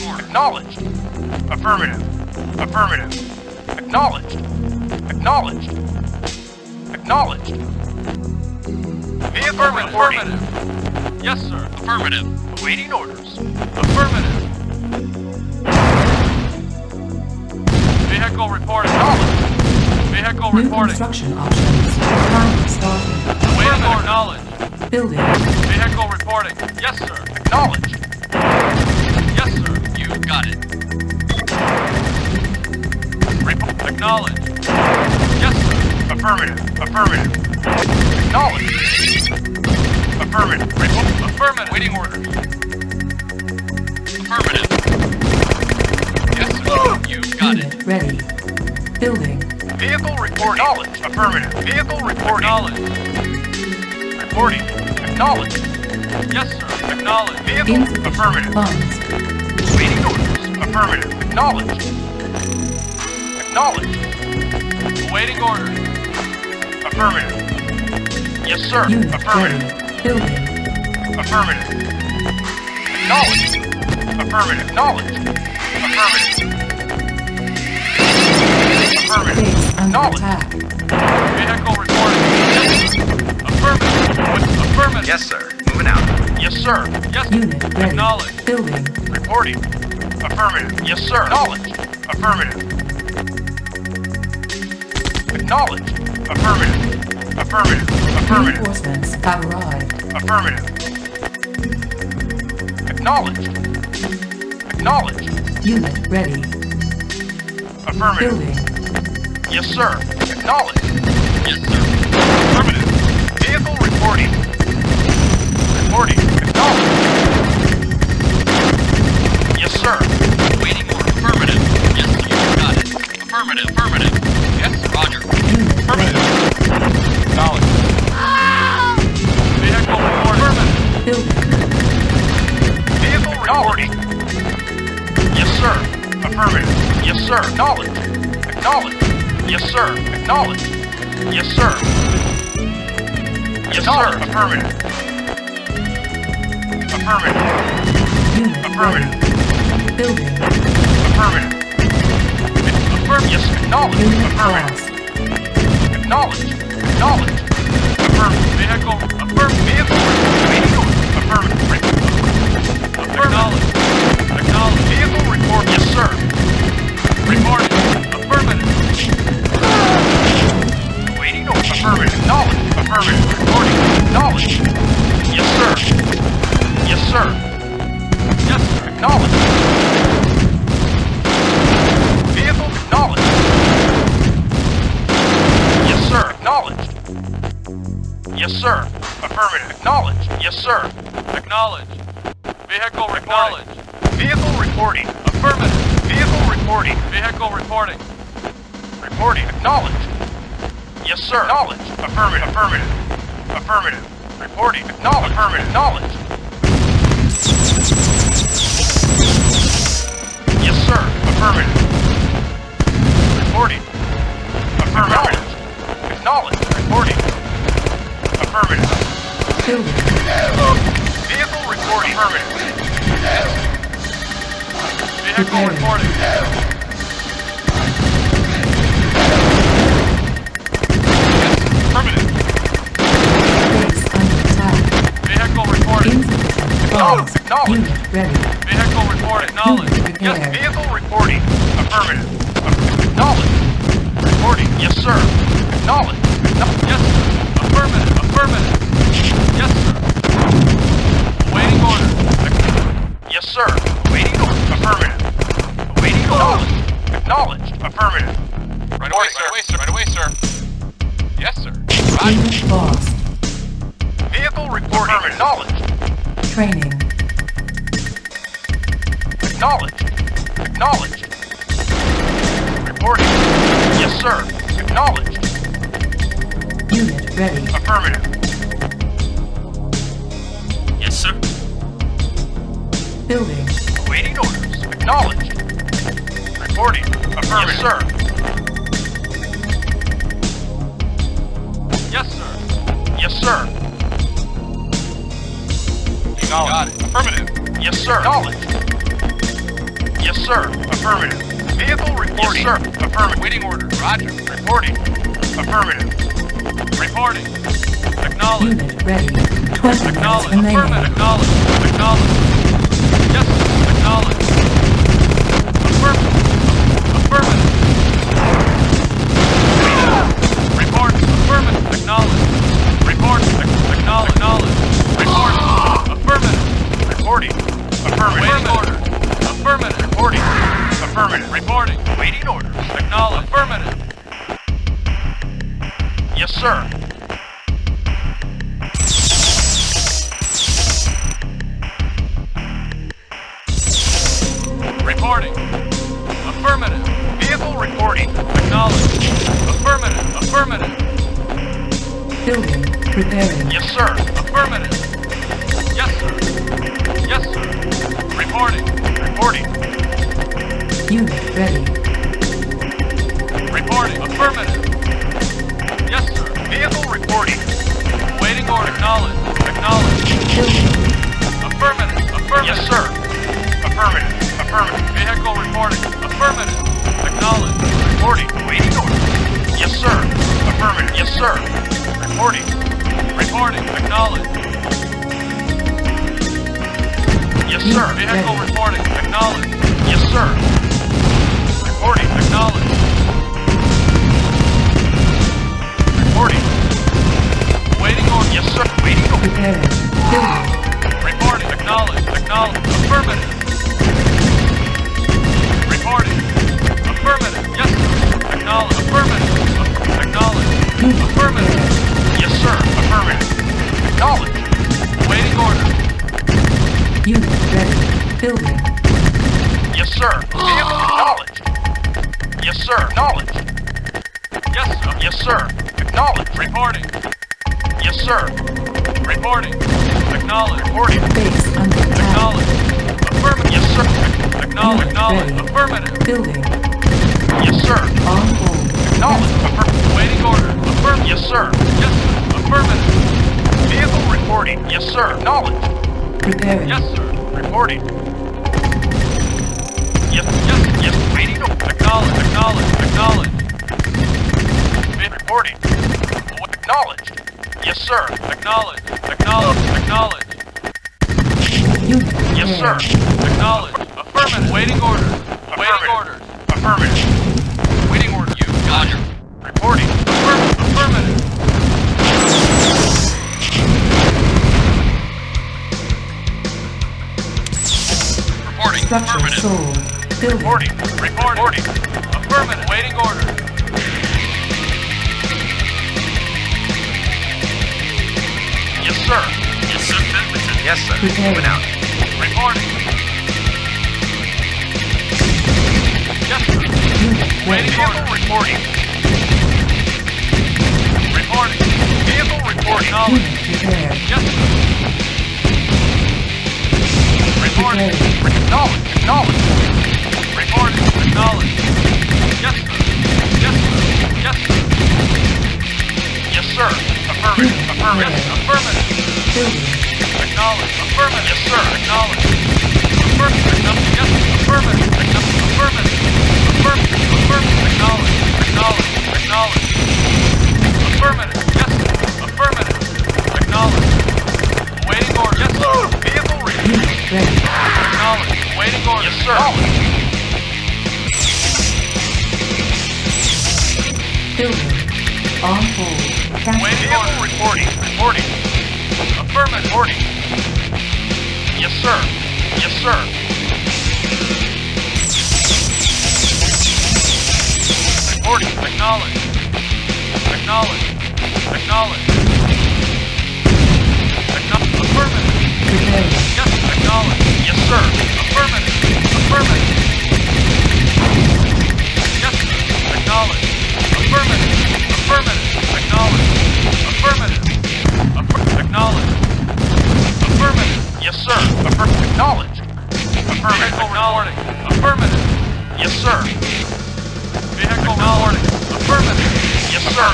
orders. Acknowledged. Affirmative. Affirmative. Acknowledged. Acknowledged. Acknowledged. Vehicle reporting. Affirmative. Yes, sir. Affirmative. Awaiting orders. Affirmative. Vehicle reporting. Acknowledged. Vehicle New reporting. construction options. Pilot started. Awaiting order. Knowledge. Building. Vehicle reporting. Yes, sir. Acknowledged. Yes, sir. You got it. Report. Acknowledge. Yes, sir. Affirmative. Affirmative. Acknowledged. Affirmative. Report. Affirmative. Waiting orders. Affirmative. Yes, sir. You got it. Unit ready. Building. Vehicle reporting. Acknowledged. Affirmative. Vehicle reporting. Acknowledge. Reporting. Acknowledged. Yes, sir. Acknowledge. Vehicle. Insufficient Affirmative. funds. Waiting orders. Affirmative. Acknowledged. Acknowledged. Awaiting orders. Affirmative. Yes, sir. Unit Affirmative. ready. Building. Affirmative. Acknowledged. Affirmative. Acknowledged. Affirmative. Affirmative. Base under Acknowledged. attack. Vehicle reporting. Yes, sir. Affirmative. Affirmative. Yes, sir. Moving out. Yes, sir. Yes, Unit ready. Acknowledge. Building. Reporting. Affirmative. Yes, sir. Acknowledged. Affirmative. Acknowledged. Affirmative. Affirmative. Affirmative. Reinforcements have arrived. Affirmative. Acknowledged. Acknowledged. Unit ready. Affirmative. Building. Yes, sir. Acknowledged. Yes, sir. Affirmative. Vehicle reporting. Reporting. Acknowledged. Yes, sir. Waiting order. Affirmative. Yes, you got it. Affirmative. Affirmative. Yes, Roger. Unit Affirmative. ready. Acknowledge. Vehicle reporting. Building. Vehicle reporting. Yes, sir. Affirmative. Yes, sir. Acknowledged. Acknowledged. Yes, sir. Acknowledged. Yes, sir. Yes, sir. Affirmative. Affirmative. Unit Affirmative. ready. Building. Affirmative. Affirmative. Yes, acknowledged. Unit Affirmative. lost. Acknowledged. Acknowledged. Affirmative. Vehicle. Affirmative. Vehicle waiting order. Affirmative. Acknowledge. Acknowledge. Vehicle report. Yes, sir. Reporting. Affirmative. Waiting order. Affirmative. Acknowledged. Affirmative. Reporting. Acknowledged. Yes, sir. Yes, sir. Yes, sir. Acknowledged. Vehicle acknowledged. Yes, sir. Acknowledged. Yes, sir. Affirmative. Acknowledged. Yes, sir. Acknowledge. Vehicle acknowledge. Vehicle reporting. Affirmative. Vehicle reporting. Vehicle reporting. Reporting. Acknowledged. Yes, sir. Acknowledged. Affirmative. Affirmative. Affirmative. Reporting. Acknowledged. Affirmative. Acknowledged. Yes, sir. Affirmative. Reporting. Affirmative. Acknowledged. Reporting. Affirmative. Building. Vehicle reporting. Affirmative. Vehicle Preparing. reporting. Affirmative. Base under attack. Vehicle reporting. Insufficient funds. Acknowledge. Unit ready. Vehicle reporting. Acknowledge. Unit Yes, prepared. vehicle reporting. Affirmative. Acknowledged. Reporting. Yes, sir. Acknowledged. Yes, sir. Affirmative. Affirmative. Yes, sir. Awaiting order. Yes, sir. Awaiting order. Affirmative. Awaiting order. Acknowledged. Affirmative. Right away, sir. Right away, sir. Yes, sir. Unit lost. Vehicle reporting. Acknowledged. Training. Acknowledged. Acknowledged. Reporting. Yes, sir. Acknowledged. Unit ready. Affirmative. Yes, sir. Building. Awaiting orders. Acknowledged. Reporting. Affirmative. Yes, sir. Yes, sir. Yes, sir. Got it. Affirmative. Yes, sir. Acknowledged. Yes, sir. Affirmative. Vehicle reporting. Yes, sir. Affirmative. Waiting order. Roger. Reporting. Affirmative. Reporting. Acknowledge. Unit ready. 20 minutes Acknowledge. remaining. Affirmative. Acknowledge. Acknowledge. Yes, sir. Acknowledge. Affirmative. Affirmative. Report. Affirmative. Acknowledge. Report. Acknowledge. Acknowledge. Report. Affirmative. Reporting. Affirmative. Waiting order. Affirmative. Reporting. Affirmative. Reporting. Waiting order. Acknowledge. Affirmative. Yes, sir. Reporting. Affirmative. Vehicle reporting. Acknowledge. Affirmative. Affirmative. Building preparing. Yes, sir. Affirmative. Yes, sir. Yes, sir. Reporting. Reporting. Unit ready. Reporting. Affirmative. Yes, sir. Vehicle reporting. Waiting order. Acknowledge. Acknowledge. Building. Affirmative. Affirmative. Yes, sir. Affirmative. Affirmative. Vehicle reporting. Affirmative. Acknowledge. Reporting. Waiting order. Yes, sir. Affirmative. Yes, sir. Reporting. Reporting. Acknowledge. Yes, sir. Vehicle reporting. Acknowledge. Yes, sir. Reporting. Acknowledge. Reporting. Waiting order. Yes, sir. Waiting order. Preparing. Building. Reporting. Acknowledge. Acknowledge. Affirmative. Reporting. Affirmative. Yes, sir. Acknowledge. Affirmative. Acknowledge. Unit Affirmative. prepared. Yes, sir. Affirmative. Acknowledge. Waiting order. Unit ready. Building. Yes, sir. Vehicle acknowledged. Yes, sir. Acknowledged. Yes, sir. Yes, sir. Acknowledged. Reporting. Yes, sir. Reporting. Acknowledge. Reporting. Base under attack. Acknowledge. Affirmative. Yes, sir. Acknowledge. Unit Acknowledge. ready. Affirmative. Building. Yes, sir. On hold. Acknowledged. Waiting order. Affirmative. Yes, sir. Yes, sir. Affirmative. Vehicle reporting. Yes, sir. Acknowledged. Preparing. Yes, sir. Reporting. Yes, Yes, yes. Waiting order. acknowledge. Acknowledge. Acknowledge. Reporting. Acknowledged. Yes, sir. Acknowledge. Acknowledge. Acknowledge. Unit Yes, sir. prepared. Acknowledge. Affirmative. Waiting order. Waiting Affirmative. order. Affirmative. Waiting order. You. Roger. Reporting. Affirmative. Reporting. Structure sold. Building. Reporting. Reporting. Affirmative. Waiting order. Yes, sir. Yes, sir. Yes, sir. Preparing. Moving out. Reporting. Yes, sir. Unit Waiting ready. order. Vehicle reporting. Reporting. Vehicle reporting. Acknowledge. Unit prepared. Yes, sir. Reporting. Preparing. Acknowledge. Acknowledge. Reporting. Acknowledge. Yes, sir. Yes, sir. Yes, sir. Yes, sir. Affirmative. Yes, Affirmative. affirmative. Building. Acknowledge. Affirmative. Yes, sir. Acknowledge. Affirmative. Acknowledge. Yes, affirmative. Acknowledge. Affirmative. Affirmative. Affirmative. Acknowledge. Acknowledge. Acknowledge. Affirmative. Yes, affirmative. Acknowledge. Waiting order. Yes, sir. Vehicle reporting. Unit ready. Acknowledge. Waiting order. Yes, sir. Building. On hold. Capture. Waiting Vehicle order. reporting. Reporting. Affirmative. Reporting. Yes, sir. Yes, sir. Reporting. Acknowledge. Acknowledge. Acknowledge. Affirmative. Preparing. Yes, acknowledge. Yes, sir. Affirmative. Affirmative. Yes, acknowledge. Affirmative. Affirmative. Acknowledge. Affirmative. Acknowledge. Affirmative. Yes, sir. Acknowledge. Affirmative. Vehicle reporting. Affirmative. Yes, sir. Vehicle reporting. Affirmative. Yes, sir.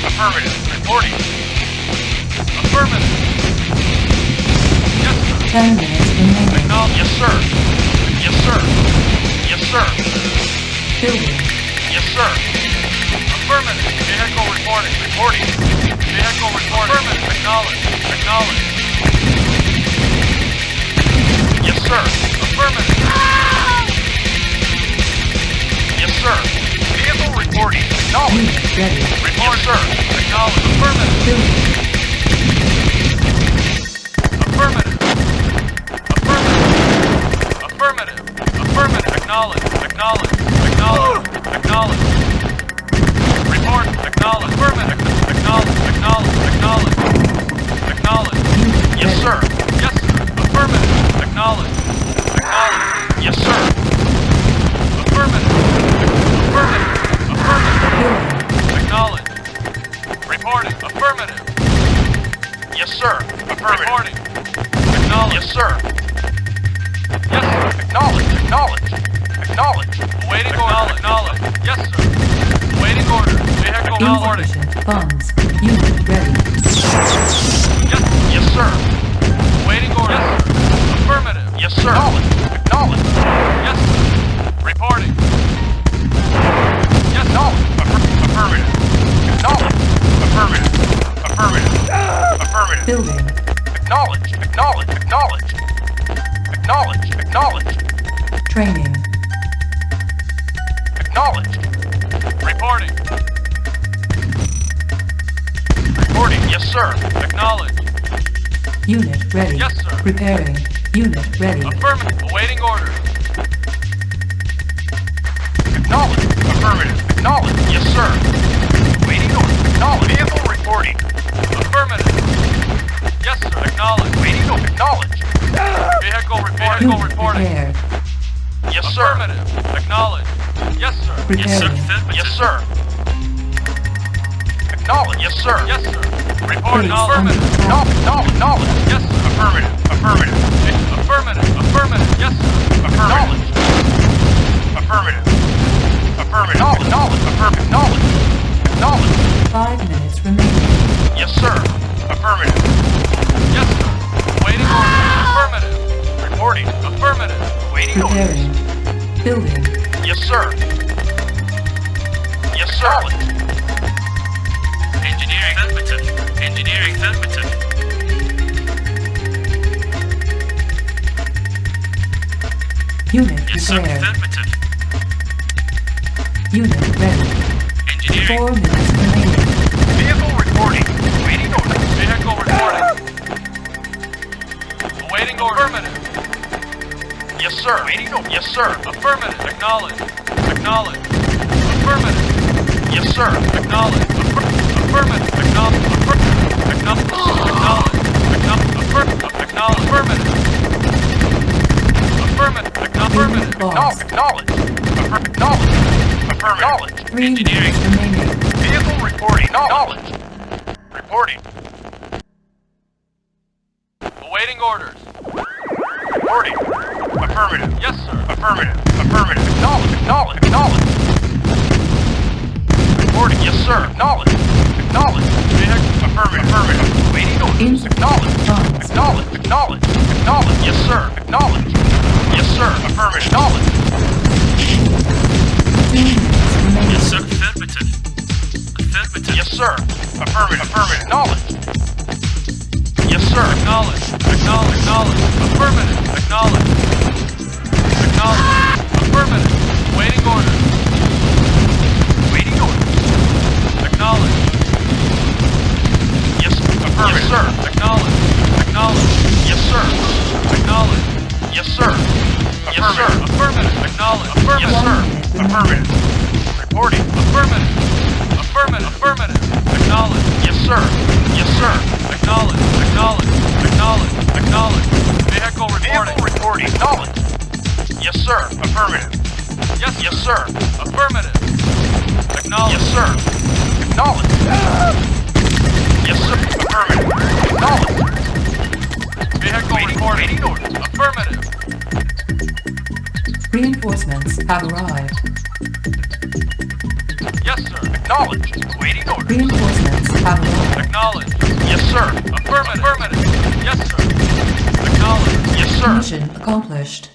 Affirmative. Reporting. Affirmative. Yes, sir. 10 minutes remaining. Acknowledge. Yes, sir. Yes, sir. Building. Yes, sir. Affirmative. Vehicle reporting. Reporting. Vehicle reporting. Affirmative. Acknowledge. Acknowledge. Yes, sir. Affirmative. Yes, sir. Vehicle reporting. Acknowledge. Unit ready. Report, sir. Acknowledge. Affirmative. Building. Affirmative. Affirmative. Affirmative. Affirmative. Acknowledge. Acknowledge. Acknowledge. Acknowledge. Report. Acknowledge. Affirmative. Acknowledge. Acknowledge. Acknowledge. Acknowledge. Unit Yes, ready. sir. Yes, sir. Affirmative. Acknowledge. Acknowledge. Yes, sir. Affirmative. Affirmative. Affirmative. Building. Acknowledge. Reporting. Affirmative. Yes, sir. Affirmative. Reporting. Acknowledge. Yes, sir. Yes, sir. Acknowledge. Acknowledge. Acknowledge. Awaiting order. Acknowledge. Yes, sir. Awaiting order. Vehicle reporting. Insufficient funds. Unit ready. Yes, Yes, sir. awaiting order. Yes, sir. Affirmative. Yes, sir. Acknowledge. Acknowledge. Yes, sir. Reporting. Yes, sir. Acknowledge. Affirmative. Acknowledge. Affirmative. Affirmative. Affirmative. Building. Acknowledge. Acknowledge. Acknowledge. Acknowledge. Acknowledge. Training. Acknowledge. Reporting. Reporting. Yes, sir. Acknowledge. Unit ready. Yes, sir. Preparing. Unit ready. Affirmative. Awaiting orders. Acknowledge. Affirmative. Acknowledge. Yes, sir. Waiting order. Acknowledge. Vehicle reporting. Affirmative. Yes, sir. Acknowledge. Waiting order. Acknowledge. Vehicle reporting. Unit Vehicle reporting. prepared. Yes, sir. Affirmative. Acknowledge. Yes, sir. Preparing. Yes, sir. Acknowledge. Yes, sir. Yes, sir. Reporting. Please, Affirmative. Acknowledge. Acknowledge. Yes, sir. Affirmative. Affirmative. Affirmative. Affirmative. Yes, sir. Affirmative. Affirmative. Affirmative. Acknowledge. Affirmative. Acknowledge. Acknowledge. 5 minutes remaining. Yes, sir. Affirmative. Yes, sir. Awaiting orders. Affirmative. Reporting. Affirmative. Waiting orders. Preparing. Building. Yes, sir. Yes, sir. Engineering affirmative. Engineering affirmative. Unit prepared. affirmative. Unit ready. Engineering. 4 minutes remaining. Vehicle reporting. Waiting order. Vehicle reporting. Awaiting order. Affirmative. Yes, sir. Waiting order. Yes, sir. Affirmative. Acknowledge. Acknowledge. Affirmative. Yes, sir. Acknowledge. Affirmative. Acknowledge. Acknowledge. Acknowledge. Acknowledge. Affirmative. Affirmative. Affirmative. Unit lost. Acknowledge. Acknowledge. Affirmative. 3 minutes remaining. Vehicle reporting. Acknowledge. Reporting. Awaiting orders. Reporting. Affirmative. Yes, sir. Affirmative. Affirmative. Acknowledge. Acknowledge. Acknowledge. Reporting. Yes, sir. Acknowledge. Acknowledge. Affirmative. Affirmative. Waiting order. Insufficient Acknowledge. funds. Acknowledge. Acknowledge. Acknowledge. Yes, sir. Acknowledge. Yes, sir. Affirmative. Acknowledge. 2 minutes remaining. sir. Affirmative. Affirmative. Yes, sir. Affirmative. Affirmative. Acknowledge. Yes, sir. Acknowledge. Acknowledge. Acknowledge. Affirmative. Acknowledge. Acknowledge. Affirmative. Waiting orders. Waiting order. Acknowledge. Yes, affirmative. Yes, sir. Acknowledge. Acknowledge. Yes, sir. Acknowledge. Yes, sir. Yes, sir. Affirmative. Acknowledge. Yes, sir. Affirmative. Reporting. Affirmative. Affirmative. Affirmative. Acknowledge. Yes, sir. Yes, sir. Acknowledge. Acknowledge. Acknowledge. Acknowledge. Vehicle reporting. Vehicle reporting. Acknowledge. Yes, sir. Affirmative. Yes, Yes, sir. Affirmative. Acknowledge. Yes, sir. Acknowledge. Yes, sir. Affirmative. Acknowledge. Vehicle reporting. Waiting orders. Affirmative. Reinforcements have arrived. Yes, sir. Acknowledge. Waiting orders. Reinforcements have arrived. Acknowledge. Yes, sir. Affirmative. Affirmative. Yes, sir. Acknowledge. Yes, sir. Mission accomplished.